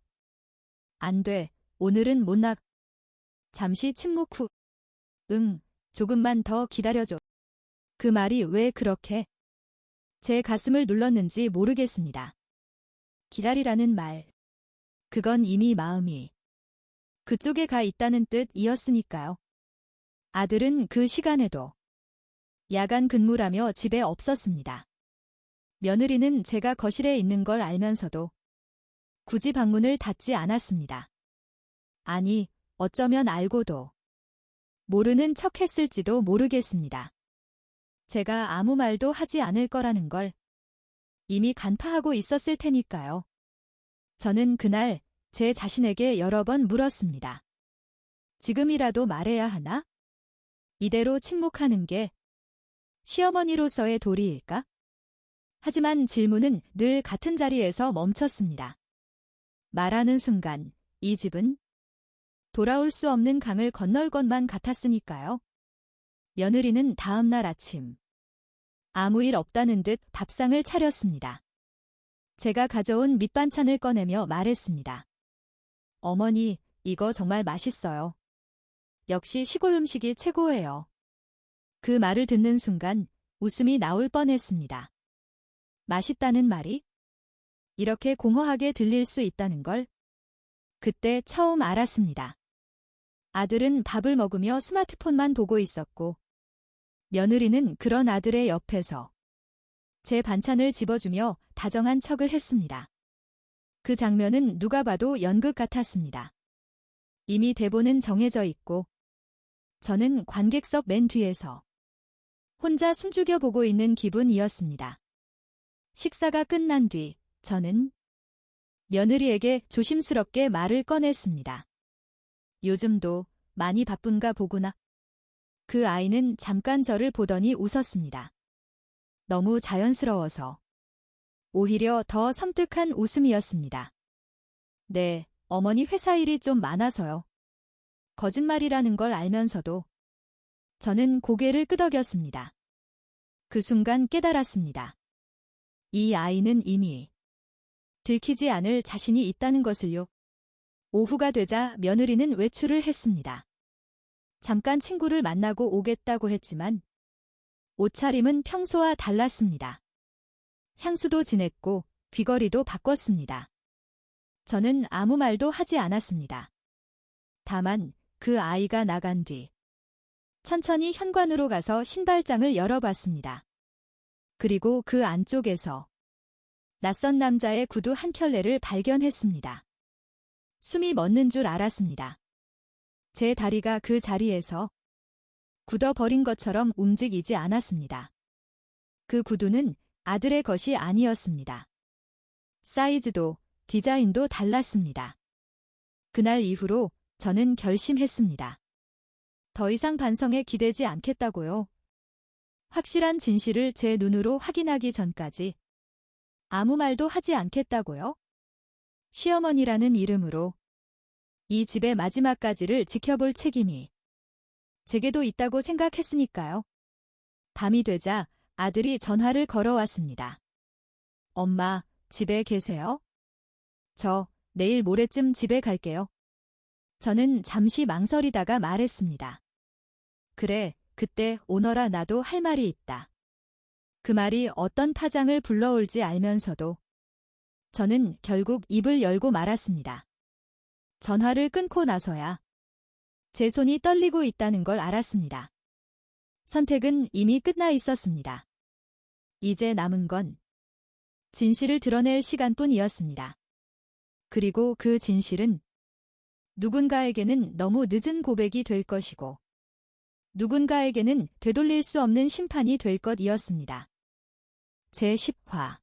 안 돼. 오늘은 못 나. 잠시 침묵 후. 응, 조금만 더 기다려줘. 그 말이 왜 그렇게 제 가슴을 눌렀는지 모르겠습니다. 기다리라는 말. 그건 이미 마음이 그쪽에 가 있다는 뜻이었으니까요. 아들은 그 시간에도 야간 근무라며 집에 없었습니다. 며느리는 제가 거실에 있는 걸 알면서도 굳이 방문을 닫지 않았습니다. 아니, 어쩌면 알고도 모르는 척 했을지도 모르겠습니다. 제가 아무 말도 하지 않을 거라는 걸 이미 간파하고 있었을 테니까요. 저는 그날 제 자신에게 여러 번 물었습니다. 지금이라도 말해야 하나? 이대로 침묵하는 게 시어머니로서의 도리일까? 하지만 질문은 늘 같은 자리에서 멈췄습니다. 말하는 순간 이 집은 돌아올 수 없는 강을 건널 것만 같았으니까요. 며느리는 다음 날 아침 아무 일 없다는 듯 밥상을 차렸습니다. 제가 가져온 밑반찬을 꺼내며 말했습니다. 어머니, 이거 정말 맛있어요. 역시 시골 음식이 최고예요. 그 말을 듣는 순간 웃음이 나올 뻔했습니다. 맛있다는 말이 이렇게 공허하게 들릴 수 있다는 걸 그때 처음 알았습니다. 아들은 밥을 먹으며 스마트폰만 보고 있었고 며느리는 그런 아들의 옆에서 제 반찬을 집어주며 다정한 척을 했습니다. 그 장면은 누가 봐도 연극 같았습니다. 이미 대본은 정해져 있고 저는 관객석 맨 뒤에서 혼자 숨죽여 보고 있는 기분이었습니다. 식사가 끝난 뒤 저는 며느리에게 조심스럽게 말을 꺼냈습니다. 요즘도 많이 바쁜가 보구나. 그 아이는 잠깐 저를 보더니 웃었습니다. 너무 자연스러워서 오히려 더 섬뜩한 웃음이었습니다. 네, 어머니 회사 일이 좀 많아서요. 거짓말이라는 걸 알면서도 저는 고개를 끄덕였습니다. 그 순간 깨달았습니다. 이 아이는 이미 들키지 않을 자신이 있다는 것을요. 오후가 되자 며느리는 외출을 했습니다. 잠깐 친구를 만나고 오겠다고 했지만 옷차림은 평소와 달랐습니다. 향수도 진했고 귀걸이도 바꿨습니다. 저는 아무 말도 하지 않았습니다. 다만 그 아이가 나간 뒤 천천히 현관으로 가서 신발장을 열어봤습니다. 그리고 그 안쪽에서 낯선 남자의 구두 한 켤레를 발견했습니다. 숨이 멎는 줄 알았습니다. 제 다리가 그 자리에서 굳어버린 것처럼 움직이지 않았습니다. 그 구두는 아들의 것이 아니었습니다. 사이즈도 디자인도 달랐습니다. 그날 이후로 저는 결심했습니다. 더 이상 반성에 기대지 않겠다고요. 확실한 진실을 제 눈으로 확인하기 전까지 아무 말도 하지 않겠다고요. 시어머니라는 이름으로 이 집의 마지막까지를 지켜볼 책임이 제게도 있다고 생각했으니까요. 밤이 되자 아들이 전화를 걸어왔습니다. 엄마, 집에 계세요? 저 내일 모레쯤 집에 갈게요. 저는 잠시 망설이다가 말했습니다. 그래, 그때 오너라 나도 할 말이 있다. 그 말이 어떤 파장을 불러올지 알면서도 저는 결국 입을 열고 말았습니다. 전화를 끊고 나서야 제 손이 떨리고 있다는 걸 알았습니다. 선택은 이미 끝나 있었습니다. 이제 남은 건 진실을 드러낼 시간뿐이었습니다. 그리고 그 진실은 누군가에게는 너무 늦은 고백이 될 것이고 누군가에게는 되돌릴 수 없는 심판이 될 것이었습니다. 제10화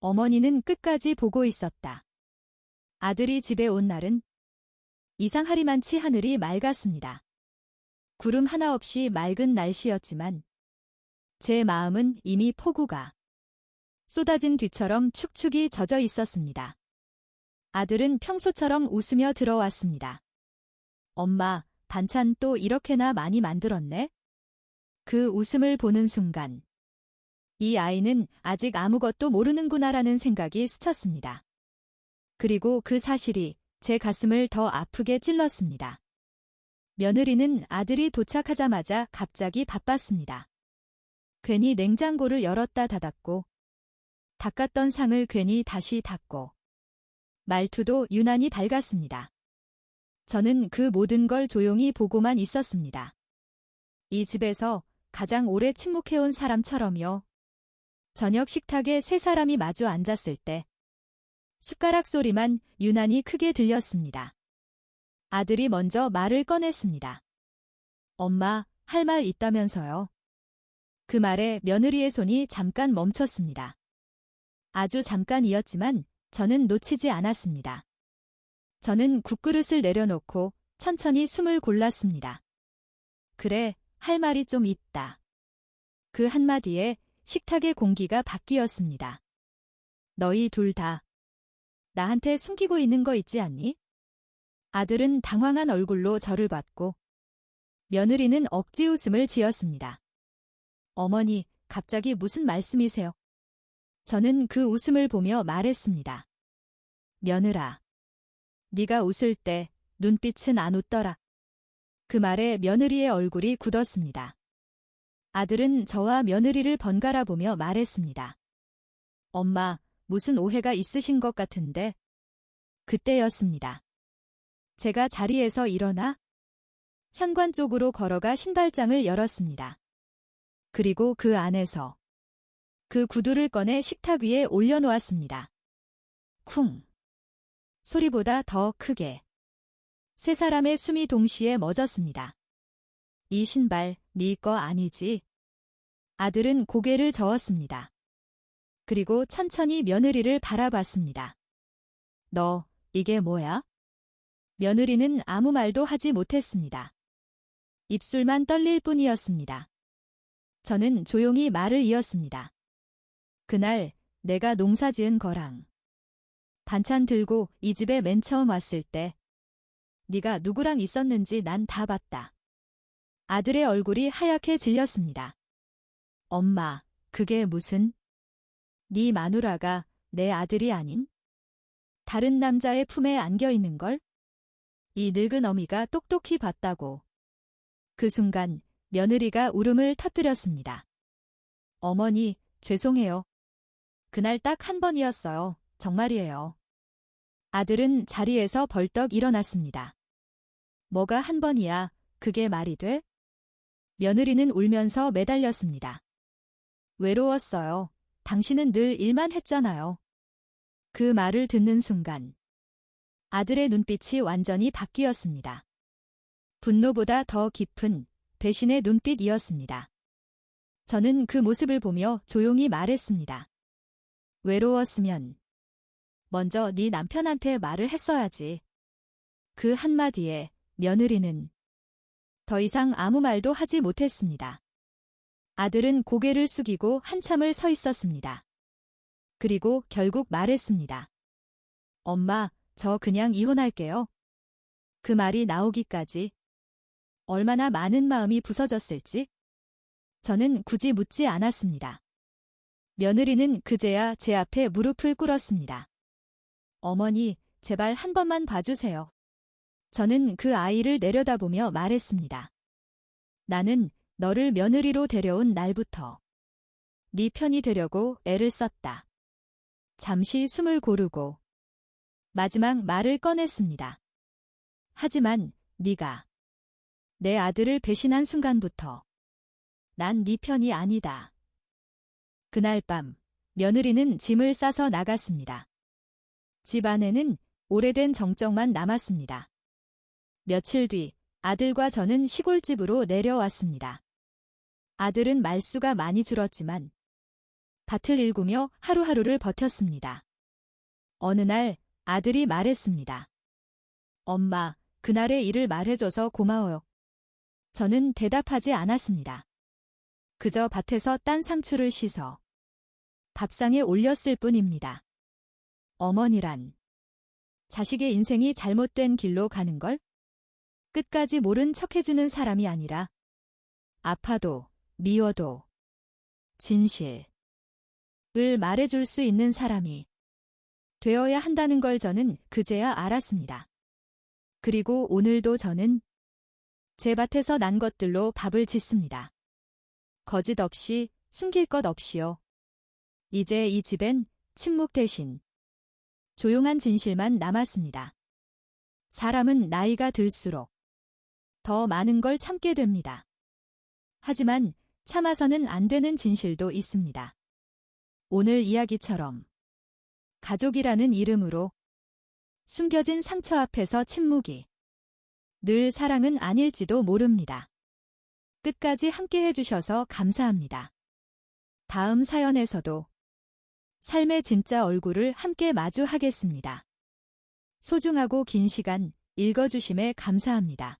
어머니는 끝까지 보고 있었다. 아들이 집에 온 날은 이상하리만치 하늘이 맑았습니다. 구름 하나 없이 맑은 날씨였지만 제 마음은 이미 폭우가 쏟아진 뒤처럼 축축이 젖어 있었습니다. 아들은 평소처럼 웃으며 들어왔습니다. 엄마, 반찬 또 이렇게나 많이 만들었네? 그 웃음을 보는 순간 이 아이는 아직 아무것도 모르는구나라는 생각이 스쳤습니다. 그리고 그 사실이 제 가슴을 더 아프게 찔렀습니다. 며느리는 아들이 도착하자마자 갑자기 바빴습니다. 괜히 냉장고를 열었다 닫았고, 닦았던 상을 괜히 다시 닦고, 말투도 유난히 밝았습니다. 저는 그 모든 걸 조용히 보고만 있었습니다. 이 집에서 가장 오래 침묵해온 사람처럼요. 저녁 식탁에 세 사람이 마주 앉았을 때 숟가락 소리만 유난히 크게 들렸습니다. 아들이 먼저 말을 꺼냈습니다. 엄마, 할 말 있다면서요. 그 말에 며느리의 손이 잠깐 멈췄습니다. 아주 잠깐이었지만 저는 놓치지 않았습니다. 저는 국그릇을 내려놓고 천천히 숨을 골랐습니다. 그래, 할 말이 좀 있다. 그 한마디에 식탁의 공기가 바뀌었습니다. 너희 둘 다 나한테 숨기고 있는 거 있지 않니? 아들은 당황한 얼굴로 저를 봤고 며느리는 억지 웃음을 지었습니다. 어머니, 갑자기 무슨 말씀이세요? 저는 그 웃음을 보며 말했습니다. 며느라, 네가 웃을 때 눈빛은 안 웃더라. 그 말에 며느리의 얼굴이 굳었습니다. 아들은 저와 며느리를 번갈아 보며 말했습니다. 엄마, 무슨 오해가 있으신 것 같은데. 그때였습니다. 제가 자리에서 일어나 현관 쪽으로 걸어가 신발장을 열었습니다. 그리고 그 안에서 그 구두를 꺼내 식탁 위에 올려놓았습니다. 쿵! 소리보다 더 크게. 세 사람의 숨이 동시에 멎었습니다. 이 신발, 네 거 아니지? 아들은 고개를 저었습니다. 그리고 천천히 며느리를 바라봤습니다. 너, 이게 뭐야? 며느리는 아무 말도 하지 못했습니다. 입술만 떨릴 뿐이었습니다. 저는 조용히 말을 이었습니다. 그날 내가 농사 지은 거랑 반찬 들고 이 집에 맨 처음 왔을 때 네가 누구랑 있었는지 난 다 봤다. 아들의 얼굴이 하얗게 질렸습니다. 엄마, 그게 무슨? 네 마누라가 내 아들이 아닌 다른 남자의 품에 안겨 있는 걸? 이 늙은 어미가 똑똑히 봤다고. 그 순간 며느리가 울음을 터뜨렸습니다. 어머니, 죄송해요. 그날 딱 한 번이었어요. 정말이에요. 아들은 자리에서 벌떡 일어났습니다. 뭐가 한 번이야? 그게 말이 돼? 며느리는 울면서 매달렸습니다. 외로웠어요. 당신은 늘 일만 했잖아요. 그 말을 듣는 순간 아들의 눈빛이 완전히 바뀌었습니다. 분노보다 더 깊은 배신의 눈빛이었습니다. 저는 그 모습을 보며 조용히 말했습니다. 외로웠으면 먼저 네 남편한테 말을 했어야지. 그 한마디에 며느리는 더 이상 아무 말도 하지 못했습니다. 아들은 고개를 숙이고 한참을 서 있었습니다. 그리고 결국 말했습니다. 엄마, 저 그냥 이혼할게요. 그 말이 나오기까지 얼마나 많은 마음이 부서졌을지 저는 굳이 묻지 않았습니다. 며느리는 그제야 제 앞에 무릎을 꿇었습니다. 어머니, 제발 한 번만 봐주세요. 저는 그 아이를 내려다보며 말했습니다. 나는 너를 며느리로 데려온 날부터 네 편이 되려고 애를 썼다. 잠시 숨을 고르고 마지막 말을 꺼냈습니다. 하지만 네가 내 아들을 배신한 순간부터 난 네 편이 아니다. 그날 밤 며느리는 짐을 싸서 나갔습니다. 집 안에는 오래된 정적만 남았습니다. 며칠 뒤 아들과 저는 시골집으로 내려왔습니다. 아들은 말수가 많이 줄었지만 밭을 일구며 하루하루를 버텼습니다. 어느 날 아들이 말했습니다. 엄마, 그날의 일을 말해줘서 고마워요. 저는 대답하지 않았습니다. 그저 밭에서 딴 상추를 씻어 밥상에 올렸을 뿐입니다. 어머니란 자식의 인생이 잘못된 길로 가는 걸 끝까지 모른 척해주는 사람이 아니라 아파도 미워도 진실을 말해줄 수 있는 사람이 되어야 한다는 걸 저는 그제야 알았습니다. 그리고 오늘도 저는 제 밭에서 난 것들로 밥을 짓습니다. 거짓 없이, 숨길 것 없이요. 이제 이 집엔 침묵 대신 조용한 진실만 남았습니다. 사람은 나이가 들수록 더 많은 걸 참게 됩니다. 하지만 참아서는 안 되는 진실도 있습니다. 오늘 이야기처럼 가족이라는 이름으로 숨겨진 상처 앞에서 침묵이 늘 사랑은 아닐지도 모릅니다. 끝까지 함께 해주셔서 감사합니다. 다음 사연에서도 삶의 진짜 얼굴을 함께 마주하겠습니다. 소중하고 긴 시간 읽어주심에 감사합니다.